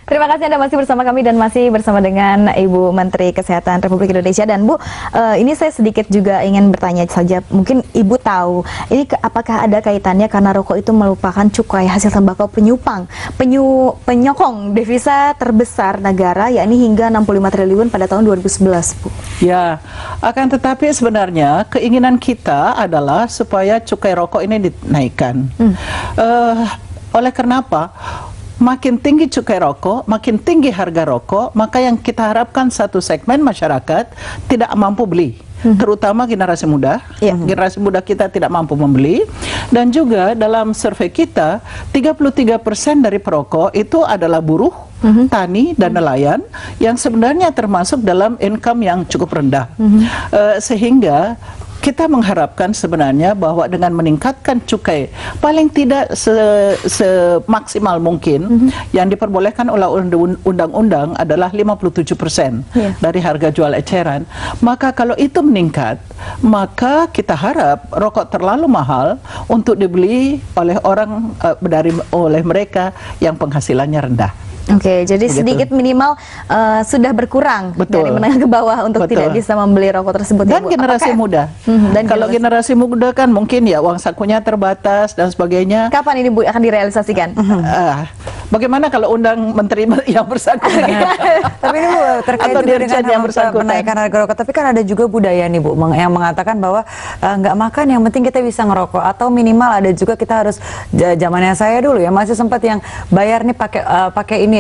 Terima kasih Anda masih bersama kami dan masih bersama dengan Ibu Menteri Kesehatan Republik Indonesia. Dan Bu, ini saya sedikit juga ingin bertanya saja, mungkin Ibu tahu, ini apakah ada kaitannya karena rokok itu merupakan cukai hasil tembakau penyokong devisa terbesar negara, yakni hingga 65 triliun pada tahun 2011, Bu? Ya, akan tetapi sebenarnya keinginan kita adalah supaya cukai rokok ini dinaikkan. Oleh karena apa? Makin tinggi cukai rokok, makin tinggi harga rokok, maka yang kita harapkan satu segmen masyarakat tidak mampu beli, terutama generasi muda. Generasi muda kita tidak mampu membeli. Dan juga dalam survei kita, 33% dari perokok itu adalah buruh, tani, dan nelayan, yang sebenarnya termasuk dalam income yang cukup rendah. Sehingga kita mengharapkan sebenarnya bahwa dengan meningkatkan cukai paling tidak semaksimal mungkin, yang diperbolehkan oleh undang-undang adalah 57% dari harga jual eceran. Maka kalau itu meningkat, maka kita harap rokok terlalu mahal untuk dibeli oleh oleh mereka yang penghasilannya rendah. Oke, jadi sedikit minimal sudah berkurang dari menengah ke bawah untuk tidak bisa membeli rokok tersebut. Dan generasi muda. Dan kalau generasi muda kan mungkin ya uang sakunya terbatas dan sebagainya. Kapan ini Bu akan direalisasikan? Bagaimana kalau undang menteri yang bersangkutan? Tapi ini Bu, terkait juga dengan menaikkan harga rokok. Tapi kan ada juga budaya nih Bu, yang mengatakan bahwa nggak makan, yang penting kita bisa ngerokok. Atau minimal ada juga kita harus, zamannya saya dulu ya, masih sempat yang bayar nih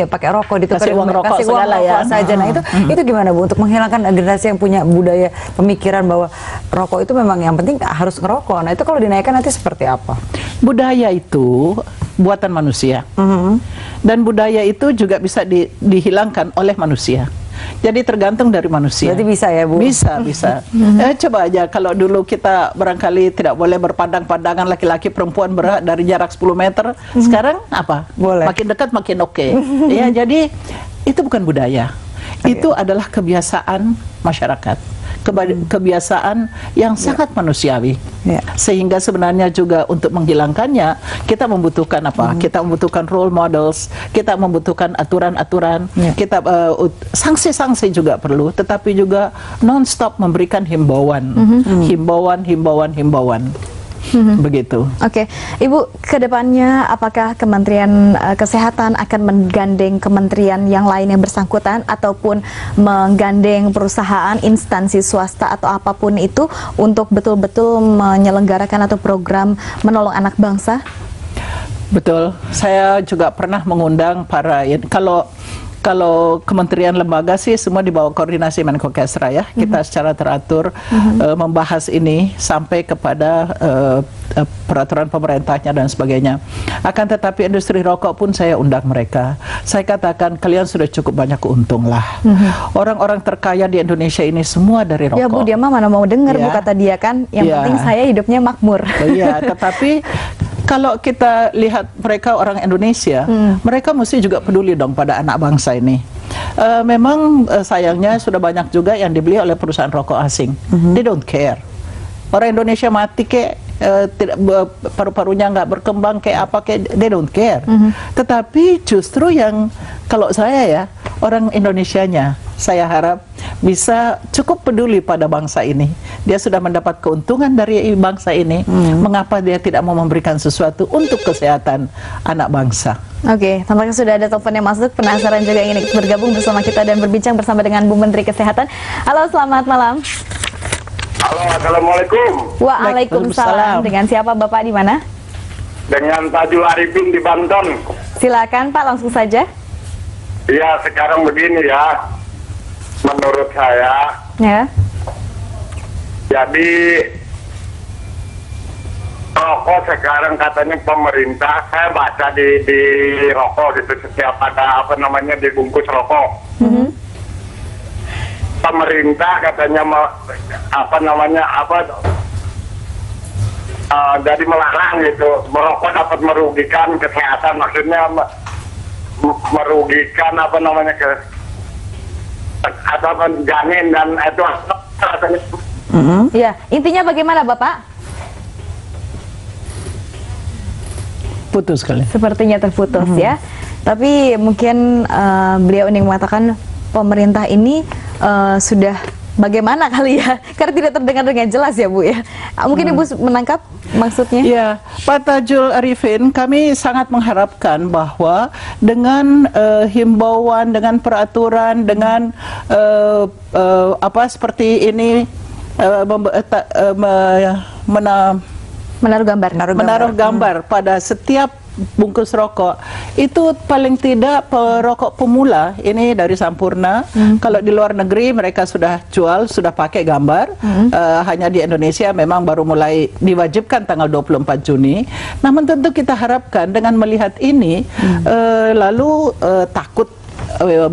pakai rokok, kasih uang rokok segala ya saja. Nah itu gimana Bu untuk menghilangkan generasi yang punya budaya pemikiran bahwa rokok itu memang yang penting harus ngerokok. Nah itu kalau dinaikkan nanti seperti apa? Budaya itu buatan manusia, dan budaya itu juga bisa dihilangkan oleh manusia. Jadi tergantung dari manusia. Berarti bisa ya Bu? Bisa. Coba aja kalau dulu kita barangkali tidak boleh berpandang-pandangan laki-laki perempuan dari jarak 10 meter, sekarang apa? Boleh. Makin dekat makin oke. Ya, jadi itu bukan budaya. Itu adalah kebiasaan masyarakat. Kebiasaan yang sangat manusiawi, sehingga sebenarnya juga untuk menghilangkannya kita membutuhkan apa? Kita membutuhkan role models, kita membutuhkan aturan-aturan, kita sanksi-sanksi juga perlu, tetapi juga non-stop memberikan himbauan, himbauan. Begitu. Oke, Ibu, kedepannya apakah Kementerian Kesehatan akan menggandeng kementerian yang lain yang bersangkutan ataupun menggandeng perusahaan, instansi swasta atau apapun itu untuk betul-betul menyelenggarakan atau program menolong anak bangsa? Betul. Saya juga pernah mengundang kalau kementerian lembaga sih semua di bawah koordinasi Menkokesra ya. Kita secara teratur membahas ini sampai kepada peraturan pemerintahnya dan sebagainya. Akan tetapi industri rokok pun saya undang mereka. Saya katakan kalian sudah cukup banyak keuntung lah. Orang-orang terkaya di Indonesia ini semua dari rokok. Ya Bu, dia mah mana mau dengar Bu, kata dia kan. Yang penting saya hidupnya makmur. Iya, tetapi kalau kita lihat mereka orang Indonesia, mereka mesti juga peduli dong pada anak bangsa ini. Memang sayangnya sudah banyak juga yang dibeli oleh perusahaan rokok asing. They don't care. Orang Indonesia mati tidak paru-parunya nggak berkembang apa they don't care. Tetapi justru yang kalau saya ya orang Indonesianya, saya harap bisa cukup peduli pada bangsa ini. Dia sudah mendapat keuntungan dari bangsa ini. Mengapa dia tidak mau memberikan sesuatu untuk kesehatan anak bangsa? Oke, tampaknya sudah ada telepon yang masuk. Penasaran juga ingin bergabung bersama kita dan berbincang bersama dengan Bu Menteri Kesehatan. Halo, selamat malam. Halo, assalamualaikum. Waalaikumsalam. Dengan siapa Bapak, di mana? Dengan Tajul Arifin di Banten. Silakan Pak, langsung saja. Iya, sekarang begini ya. Menurut saya, jadi rokok sekarang katanya pemerintah, saya baca di rokok gitu, setiap ada dibungkus rokok. Pemerintah katanya jadi melarang gitu, merokok dapat merugikan kesehatan, maksudnya merugikan atau janin dan itu katanya. Ya, intinya bagaimana Bapak? Putus sekali. Sepertinya terputus ya. Tapi mungkin beliau ingin mengatakan pemerintah ini sudah bagaimana kali ya, karena tidak terdengar dengan jelas ya Bu ya. Mungkin Ibu menangkap maksudnya? Ya, Pak Tajul Arifin, kami sangat mengharapkan bahwa dengan himbauan, dengan peraturan, dengan seperti ini menaruh gambar pada setiap bungkus rokok, itu paling tidak perokok pemula ini dari Sampurna. Kalau di luar negeri mereka sudah jual, sudah pakai gambar. Hanya di Indonesia memang baru mulai diwajibkan tanggal 24 Juni. Namun tentu kita harapkan dengan melihat ini lalu takut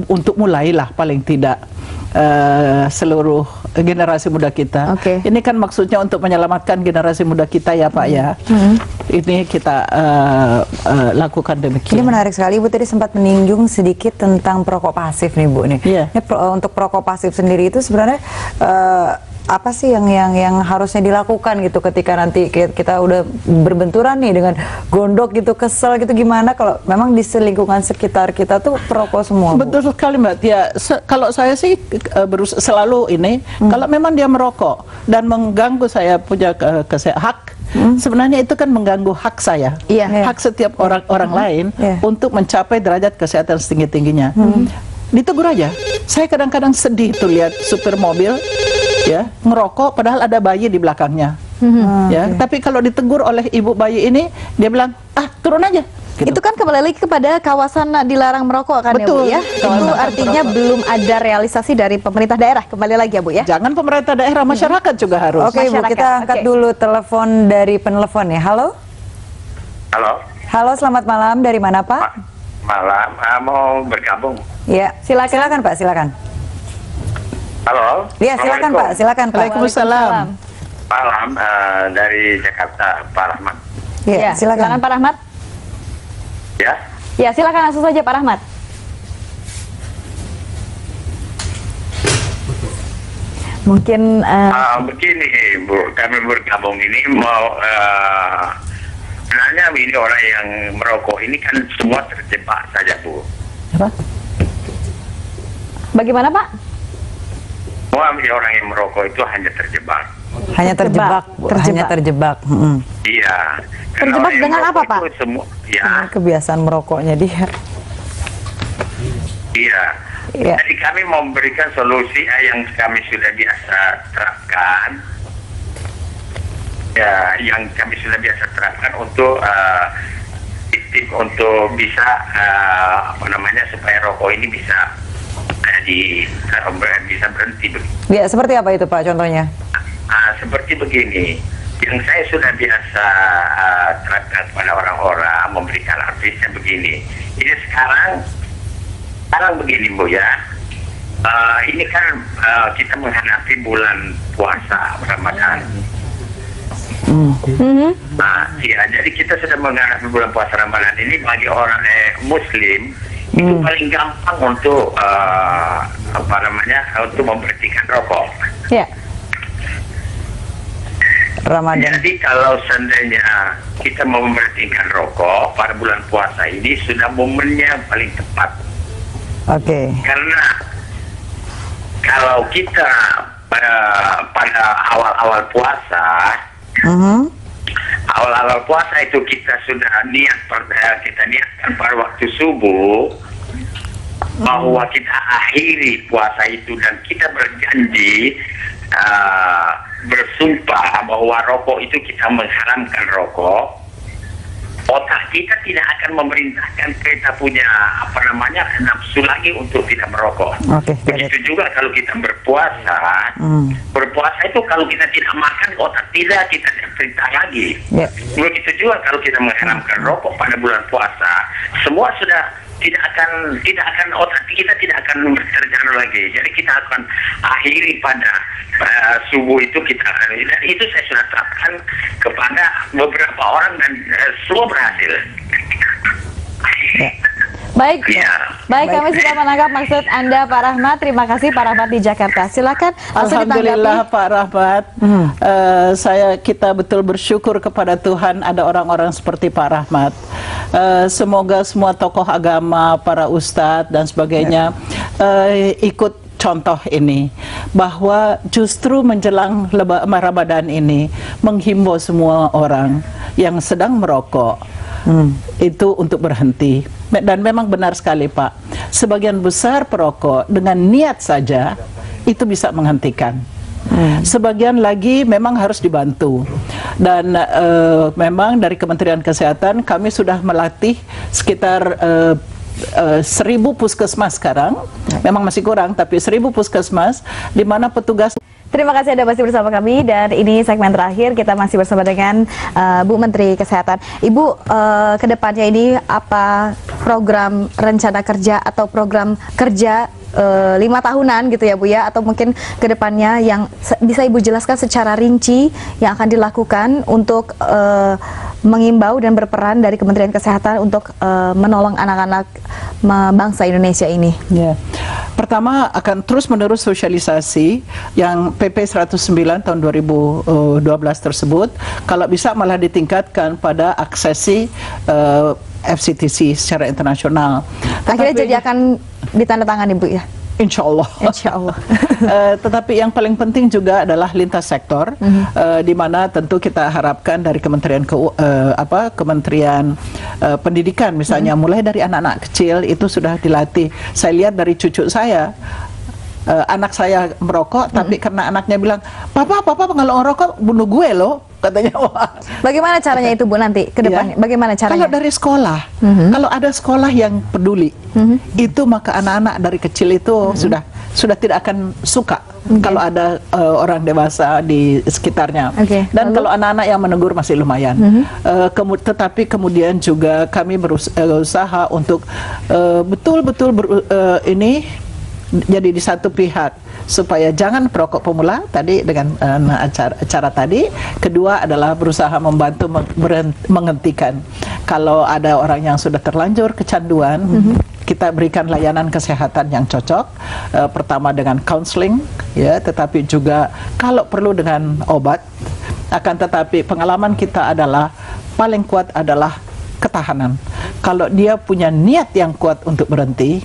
untuk mulailah paling tidak seluruh generasi muda kita. Ini kan maksudnya untuk menyelamatkan generasi muda kita ya Pak ya. Ini kita lakukan demikian. Ini menarik sekali, Ibu tadi sempat menyinggung sedikit tentang perokok pasif nih Bu nih. Ini untuk perokok pasif sendiri itu sebenarnya apa sih yang harusnya dilakukan gitu ketika nanti kita udah berbenturan nih dengan gondok gitu, kesel gitu, gimana kalau memang di lingkungan sekitar kita tuh perokok semua, Bu? Betul sekali Mbak. Ya, kalau saya sih selalu ini, kalau memang dia merokok dan mengganggu saya punya hak, sebenarnya itu kan mengganggu hak saya, hak setiap orang lain untuk mencapai derajat kesehatan setinggi-tingginya. Ditegur aja. Saya kadang-kadang sedih tuh lihat supir mobil ya ngerokok padahal ada bayi di belakangnya. Ya, tapi kalau ditegur oleh ibu bayi ini, dia bilang, turun aja. Gitu. Itu kan kembali lagi kepada kawasan dilarang merokok kan. Betul, ya Bu ya? Itu artinya belum ada realisasi dari pemerintah daerah. Kembali lagi ya Bu ya? Jangan pemerintah daerah, masyarakat juga harus. Oke Bu, kita angkat dulu telepon dari penelpon ya. Halo? Halo? Halo, selamat malam. Dari mana Pak? Malam, mau bergabung. Ya, silakan Pak, silakan. Halo? Ya, silakan Pak, silakan Pak. Waalaikumsalam. Malam, dari Jakarta, Pak Rahmat. Ya, silakan Pak Rahmat. Ya? Ya, silakan langsung saja Pak Rahmat. Mungkin begini Bu, kami bergabung ini mau sebenarnya ini orang yang merokok ini kan semua terjebak saja Bu. Apa? Bagaimana Pak? Semua orang yang merokok itu hanya terjebak. Hanya terjebak, Bu. Hanya terjebak. Iya. Terjebak dengan apa Pak? Semua, ya. Dengan kebiasaan merokoknya dia. Iya. Jadi kami mau memberikan solusi yang kami sudah biasa terapkan. Ya, yang kami sudah biasa terapkan untuk untuk bisa supaya rokok ini bisa bisa berhenti. Ya, seperti apa itu Pak contohnya? Seperti begini, yang saya sudah biasa terapkan kepada orang-orang, memberikan advice-nya begini. Ini sekarang begini Bu ya, ini kan kita menghadapi bulan puasa Ramadan. Ya, jadi kita sudah menghadapi bulan puasa Ramadan ini bagi orang Muslim itu paling gampang untuk untuk memberhentikan rokok. Ya. Ramadan. Jadi kalau seandainya kita mau memberhentikan rokok pada bulan puasa ini sudah momennya paling tepat. Karena kalau kita pada awal-awal puasa, awal-awal puasa itu kita sudah kita niatkan pada waktu subuh bahwa kita akhiri puasa itu dan kita berjanji bersumpah bahwa rokok itu kita mengharamkan rokok. Otak kita tidak akan memerintahkan kita punya nafsu lagi untuk tidak merokok. Begitu juga kalau kita berpuasa. Berpuasa itu kalau kita tidak makan, otak kita perintah lagi. Begitu juga kalau kita mengharamkan rokok pada bulan puasa, semua sudah tidak akan otak kita tidak akan berjalan lagi. Jadi kita akan akhiri pada subuh itu kita akan, dan itu saya sudah terapkan kepada beberapa orang dan semua berhasil. Baik, baik, kami sudah menangkap maksud Anda, Pak Rahmat. Terima kasih, Pak Rahmat di Jakarta. Silakan. Alhamdulillah, Pak Rahmat. Kita betul bersyukur kepada Tuhan ada orang-orang seperti Pak Rahmat. Semoga semua tokoh agama, para ustadz dan sebagainya ikut contoh ini, bahwa justru menjelang Ramadan ini menghimbau semua orang yang sedang merokok itu untuk berhenti. Dan memang benar sekali, Pak, sebagian besar perokok dengan niat saja itu bisa menghentikan. Sebagian lagi memang harus dibantu. Dan memang dari Kementerian Kesehatan kami sudah melatih sekitar 1.000 puskesmas sekarang. Memang masih kurang, tapi 1.000 puskesmas di mana petugas. Terima kasih Anda masih bersama kami, dan ini segmen terakhir kita masih bersama dengan Bu Menteri Kesehatan. Ibu, kedepannya ini apa program rencana kerja atau program kerja 5 tahunan gitu ya Bu ya, atau mungkin kedepannya yang bisa Ibu jelaskan secara rinci yang akan dilakukan untuk mengimbau dan berperan dari Kementerian Kesehatan untuk menolong anak-anak bangsa Indonesia ini? Ya. Pertama, akan terus-menerus sosialisasi yang PP 109 tahun 2012 tersebut, kalau bisa malah ditingkatkan pada aksesi FCTC secara internasional. Akhirnya jadi akan ditandatangani Bu ya? Insya Allah. Insya Allah. Tetapi yang paling penting juga adalah lintas sektor, di mana tentu kita harapkan dari Kementerian Kementerian Pendidikan misalnya, mulai dari anak-anak kecil itu sudah dilatih. Saya lihat dari cucu saya, anak saya merokok, tapi karena anaknya bilang, Papa kalau ngerokok bunuh gue loh, katanya. Wah. Bagaimana caranya itu Bu nanti ke depannya? Ya. Bagaimana caranya? Kalau dari sekolah, kalau ada sekolah yang peduli, itu maka anak-anak dari kecil itu sudah tidak akan suka kalau ada orang dewasa di sekitarnya. Dan kalau anak-anak yang menegur masih lumayan. Tetapi kemudian juga kami berusaha untuk betul-betul ini jadi di satu pihak, supaya jangan perokok pemula tadi dengan cara tadi. Kedua adalah berusaha membantu menghentikan. Kalau ada orang yang sudah terlanjur kecanduan, kita berikan layanan kesehatan yang cocok. Pertama dengan counseling, ya, tetapi juga kalau perlu dengan obat. Akan tetapi pengalaman kita adalah paling kuat adalah ketahanan. Kalau dia punya niat yang kuat untuk berhenti,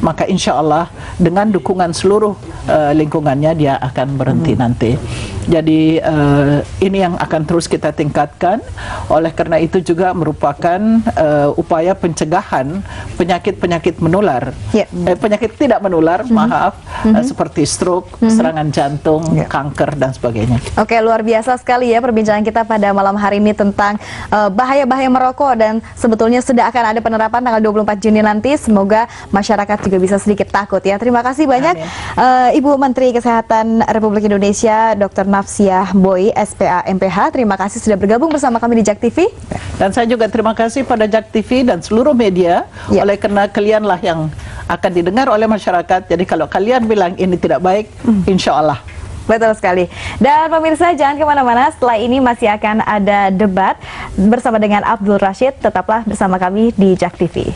maka insya Allah dengan dukungan seluruh lingkungannya dia akan berhenti nanti. Jadi ini yang akan terus kita tingkatkan. Oleh karena itu juga merupakan upaya pencegahan penyakit-penyakit menular, penyakit tidak menular, seperti stroke, serangan jantung, kanker dan sebagainya. Oke, luar biasa sekali ya perbincangan kita pada malam hari ini tentang bahaya-bahaya merokok, dan sebetulnya sudah akan ada penerapan tanggal 24 Juni nanti. Semoga masyarakat juga bisa sedikit takut ya. Terima kasih banyak Ibu Menteri Kesehatan Republik Indonesia Dr. Nafsiah Boy, SPA MPH. Terima kasih sudah bergabung bersama kami di JAK TV. Dan saya juga terima kasih pada JAK TV dan seluruh media, oleh karena kalianlah yang akan didengar oleh masyarakat. Jadi kalau kalian bilang ini tidak baik, insya Allah. Betul sekali. Dan pemirsa jangan kemana-mana, setelah ini masih akan ada debat bersama dengan Abdul Rashid. Tetaplah bersama kami di JAK TV.